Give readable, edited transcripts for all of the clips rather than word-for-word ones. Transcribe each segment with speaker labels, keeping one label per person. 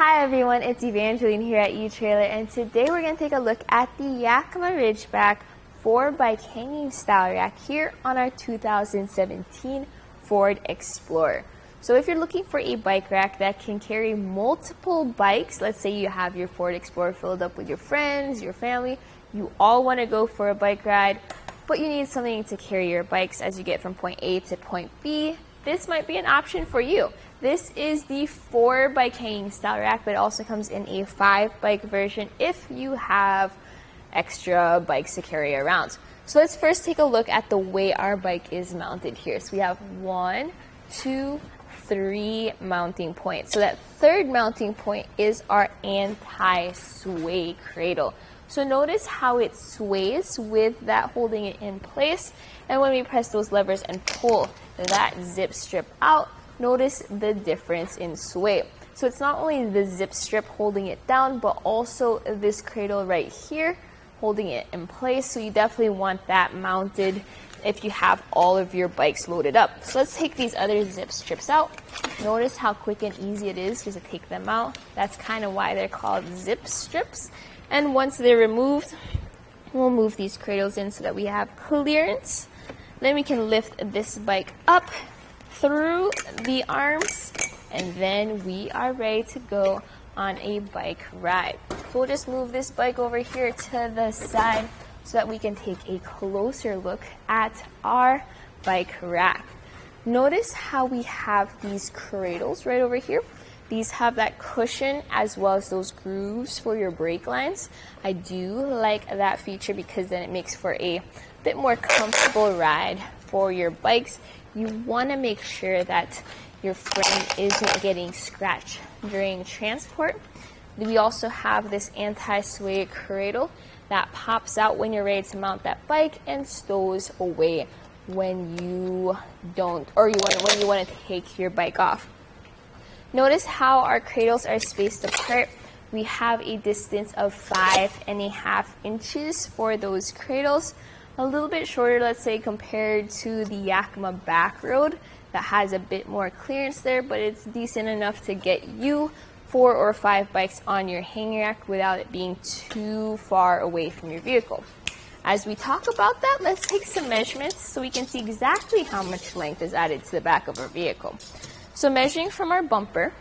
Speaker 1: Hi everyone, it's Evangeline here at etrailer, and today we're going to take a look at the Yakima RidgeBack 4-bike hanging style rack here on our 2017 Ford Explorer. So if you're looking for a bike rack that can carry multiple bikes, let's say you have your Ford Explorer filled up with your friends, your family, you all want to go for a bike ride, but you need something to carry your bikes as you get from point A to point B, this might be an option for you. This is the 4-bike hanging style rack, but it also comes in a 5-bike version if you have extra bikes to carry around. So let's first take a look at the way our bike is mounted here. So we have 1, 2, 3 mounting points. So that third mounting point is our anti-sway cradle. So notice how it sways with that holding it in place. And when we press those levers and pull that zip strip out, notice the difference in sway. So it's not only the zip strip holding it down, but also this cradle right here holding it in place. So you definitely want that mounted if you have all of your bikes loaded up. So let's take these other zip strips out. Notice how quick and easy it is just to take them out. That's kind of why they're called zip strips. And once they're removed, we'll move these cradles in so that we have clearance. Then we can lift this bike up through the arms, and then we are ready to go on a bike ride. So we'll just move this bike over here to the side so that we can take a closer look at our bike rack. Notice how we have these cradles right over here. These have that cushion as well as those grooves for your brake lines. I do like that feature because then it makes for a bit more comfortable ride for your bikes. You want to make sure that your frame isn't getting scratched during transport. We also have this anti-sway cradle that pops out when you're ready to mount that bike and stows away when you don't, or when you want to take your bike off. Notice how our cradles are spaced apart. We have a distance of 5.5 inches for those cradles. A little bit shorter, let's say, compared to the Yakima back road that has a bit more clearance there, but it's decent enough to get you 4 or 5 bikes on your hanging rack without it being too far away from your vehicle. As we talk about that, let's take some measurements so we can see exactly how much length is added to the back of our vehicle. So measuring from our bumper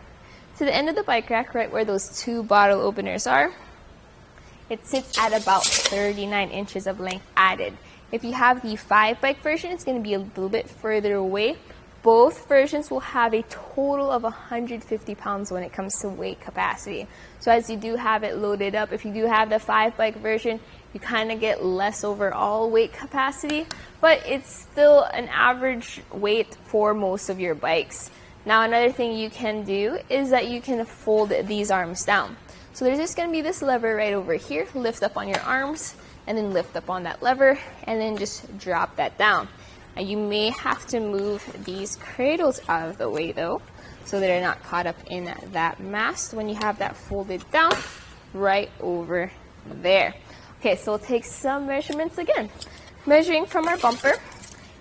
Speaker 1: to the end of the bike rack, right where those 2 bottle openers are, it sits at about 39 inches of length added. If you have the 5-bike version, it's going to be a little bit further away. Both versions will have a total of 150 pounds when it comes to weight capacity. So as you do have it loaded up, if you do have the 5-bike version, you kind of get less overall weight capacity, but it's still an average weight for most of your bikes. Now another thing you can do is that you can fold these arms down. So there's just going to be this lever right over here, lift up on your arms, and then lift up on that lever, and then just drop that down. Now you may have to move these cradles out of the way though, so they're not caught up in that mast when you have that folded down right over there. Okay, so we'll take some measurements again. Measuring from our bumper,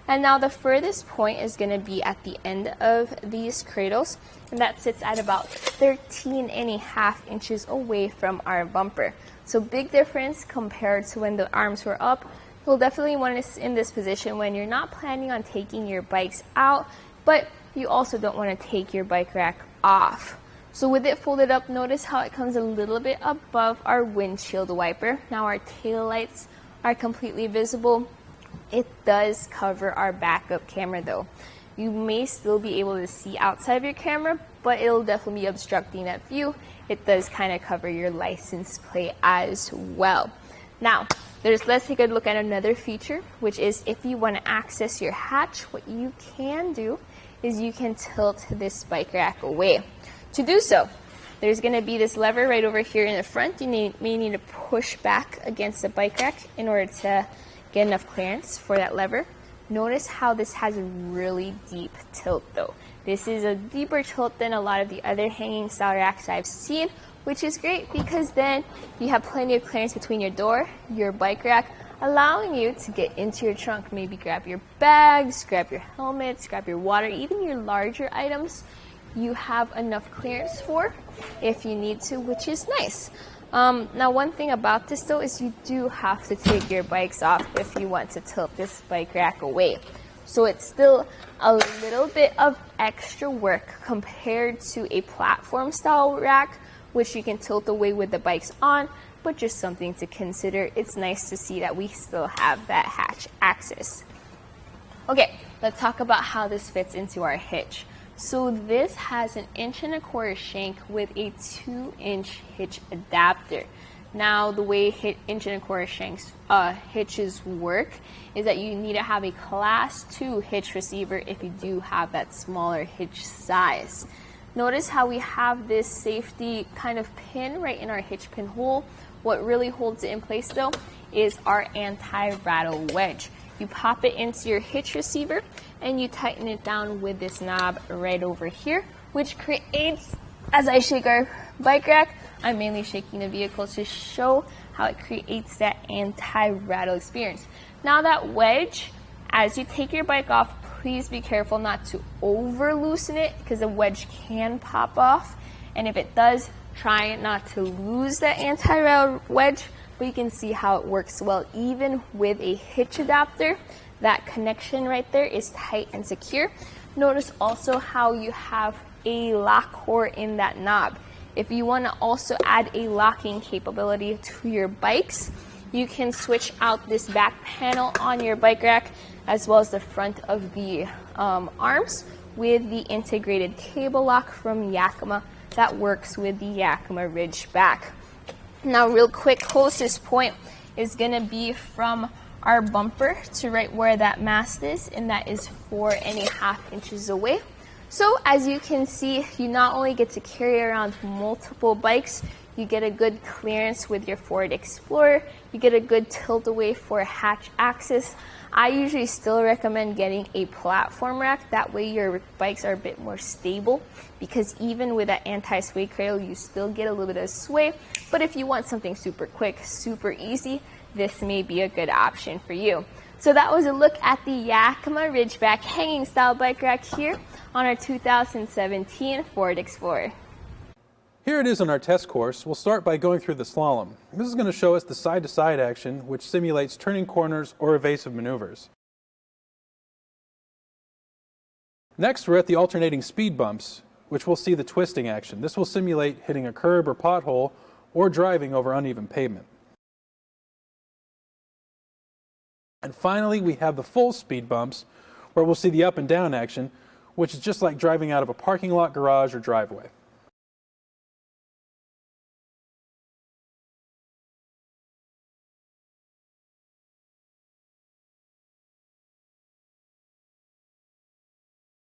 Speaker 1: and now the furthest point is going to be at the end of these cradles, and that sits at about 13.5 inches away from our bumper. So big difference compared to when the arms were up. You'll definitely want to in this position when you're not planning on taking your bikes out, but you also don't want to take your bike rack off. So with it folded up, notice how it comes a little bit above our windshield wiper. Now our tail lights are completely visible. It does cover our backup camera though. You may still be able to see outside of your camera, but it'll definitely be obstructing that view. It does kind of cover your license plate as well. Now, let's take a look at another feature, which is if you want to access your hatch, what you can do is you can tilt this bike rack away. To do so, there's going to be this lever right over here in the front. You may need to push back against the bike rack in order to get enough clearance for that lever. Notice how this has a really deep tilt though. This is a deeper tilt than a lot of the other hanging style racks I've seen, which is great because then you have plenty of clearance between your door, your bike rack, allowing you to get into your trunk, maybe grab your bags, grab your helmets, grab your water, even your larger items. you have enough clearance for if you need to, which is nice. Now, one thing about this though is you do have to take your bikes off if you want to tilt this bike rack away. So it's still a little bit of extra work compared to a platform style rack, which you can tilt away with the bikes on, but just something to consider. It's nice to see that we still have that hatch access. Okay, let's talk about how this fits into our hitch. So this has an 1.25" shank with a 2-inch hitch adapter. Now, the way 1.25" shanks hitches work is that you need to have a class 2 hitch receiver if you do have that smaller hitch size. Notice how we have this safety kind of pin right in our hitch pin hole. What really holds it in place though is our anti-rattle wedge. You pop it into your hitch receiver and you tighten it down with this knob right over here, which creates, as I shake our bike rack, I'm mainly shaking the vehicle to show how it creates that anti-rattle experience. Now that wedge, as you take your bike off, please be careful not to over loosen it because the wedge can pop off. And if it does, try not to lose that anti-rattle wedge, but you can see how it works well. Even with a hitch adapter, that connection right there is tight and secure. Notice also how you have a lock core in that knob. If you want to also add a locking capability to your bikes, you can switch out this back panel on your bike rack as well as the front of the arms with the integrated cable lock from Yakima that works with the Yakima RidgeBack. Now, real quick, closest point is going to be from our bumper to right where that mast is, and that is 4.5 inches away. So as you can see, you not only get to carry around multiple bikes, you get a good clearance with your Ford Explorer, you get a good tilt away for hatch access. I usually still recommend getting a platform rack, that way your bikes are a bit more stable, because even with that anti-sway cradle, you still get a little bit of sway. But if you want something super quick, super easy, this may be a good option for you. So that was a look at the Yakima RidgeBack hanging style bike rack here on our 2017 Ford Explorer.
Speaker 2: Here it is on our test course. We'll start by going through the slalom. This is going to show us the side-to-side action, which simulates turning corners or evasive maneuvers. Next, we're at the alternating speed bumps, which we'll see the twisting action. This will simulate hitting a curb or pothole or driving over uneven pavement. And finally, we have the full speed bumps, where we'll see the up and down action, which is just like driving out of a parking lot, garage, or driveway.